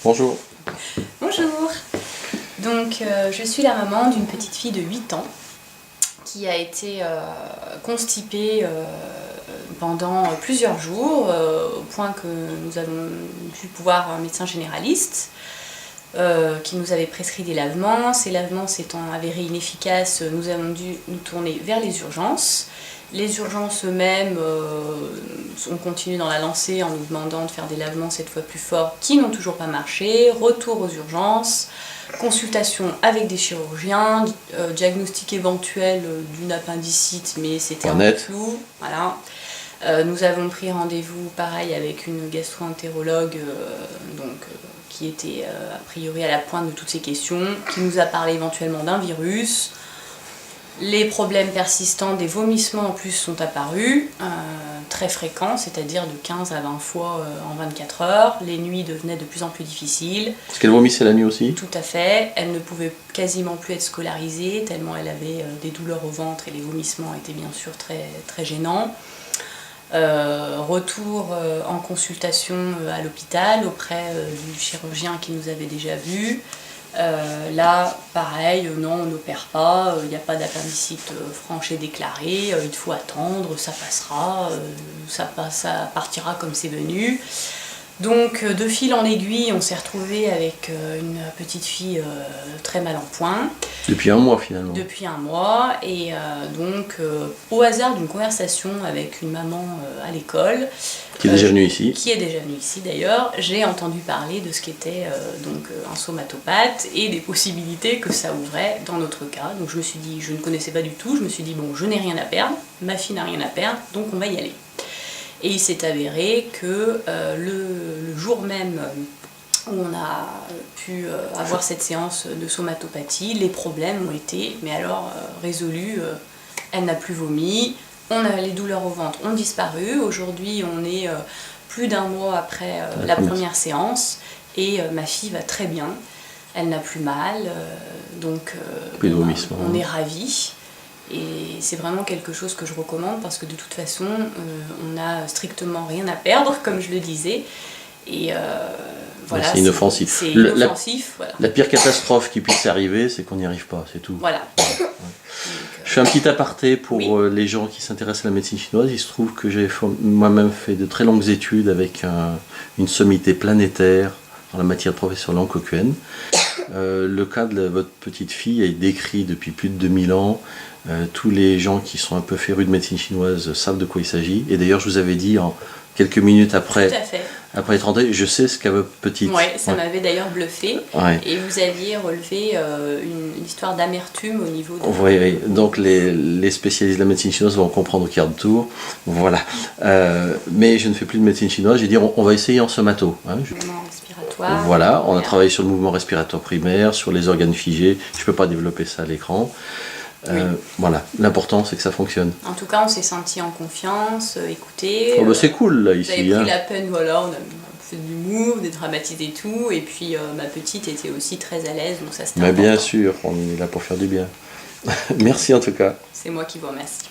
Bonjour. Bonjour. Donc je suis la maman d'une petite fille de 8 ans qui a été constipée pendant plusieurs jours, au point que nous avons pu voir un médecin généraliste qui nous avait prescrit des lavements. Ces lavements s'étant avérés inefficaces, nous avons dû nous tourner vers les urgences. Les urgences eux-mêmes ont continué dans la lancée en nous demandant de faire des lavements cette fois plus forts qui n'ont toujours pas marché. Retour aux urgences, consultation avec des chirurgiens, diagnostic éventuel d'une appendicite, mais c'était un peu flou. Voilà. Nous avons pris rendez-vous pareil avec une gastro-entérologue qui était a priori à la pointe de toutes ces questions, qui nous a parlé éventuellement d'un virus. Les problèmes persistants des vomissements en plus sont apparus, très fréquents, c'est-à-dire de 15 à 20 fois en 24 heures. Les nuits devenaient de plus en plus difficiles. Est-ce qu'elle vomissait la nuit aussi? Tout à fait. Elle ne pouvait quasiment plus être scolarisée, tellement elle avait des douleurs au ventre et les vomissements étaient bien sûr très, très gênants. Retour en consultation à l'hôpital auprès du chirurgien qui nous avait déjà vus. Là, pareil, non, on n'opère pas, il n'y a pas d'appendicite franche et déclarée, il faut attendre, ça passera, ça partira comme c'est venu. Donc, de fil en aiguille, on s'est retrouvé avec une petite fille très mal en point. Depuis un mois finalement. Depuis un mois, et au hasard d'une conversation avec une maman à l'école, qui est déjà venue ici. Qui est déjà venue ici d'ailleurs, j'ai entendu parler de ce qu'était un somatopathe et des possibilités que ça ouvrait dans notre cas. Donc je me suis dit, je ne connaissais pas du tout, je me suis dit bon, je n'ai rien à perdre, ma fille n'a rien à perdre, donc on va y aller. Et il s'est avéré que le jour même où on a pu avoir cette séance de somatopathie, les problèmes ont été, mais alors résolus. Elle n'a plus vomi, les douleurs au ventre ont disparu. Aujourd'hui, on est plus d'un mois après la première séance et ma fille va très bien. Elle n'a plus mal, on est ravis. Et c'est vraiment quelque chose que je recommande parce que de toute façon, on n'a strictement rien à perdre, comme je le disais. Et voilà, c'est inoffensif. C'est inoffensif, voilà. La pire catastrophe qui puisse arriver, c'est qu'on n'y arrive pas, c'est tout. Voilà. Je fais un petit aparté pour les gens qui s'intéressent à la médecine chinoise. Il se trouve que j'ai moi-même fait de très longues études avec une sommité planétaire en la matière de professeur Lang Kokuen. Le cas de votre petite fille est décrit depuis plus de 2000 ans. Tous les gens qui sont un peu férus de médecine chinoise savent de quoi il s'agit. Et d'ailleurs, je vous avais dit en quelques minutes après les 30 ans, je sais ce qu'a votre petite. Oui, ça m'avait d'ailleurs bluffé. Ouais. Et vous aviez relevé une histoire d'amertume au niveau de... Oui, donc les spécialistes de la médecine chinoise vont comprendre au quart de tour. Voilà. Mais je ne fais plus de médecine chinoise. J'ai dit, on va essayer en somato. Mouvement respiratoire. Voilà, on a travaillé sur le mouvement respiratoire primaire, sur les organes figés. Je ne peux pas développer ça à l'écran. Voilà, l'important c'est que ça fonctionne. En tout cas, on s'est senti en confiance, écouté. C'est cool là ici. Vous avez pris la peine, voilà, on a fait de l'humour, des dramatises et tout. Et puis ma petite était aussi très à l'aise, donc ça c'était important. Bien sûr, on est là pour faire du bien. Merci en tout cas. C'est moi qui vous remercie.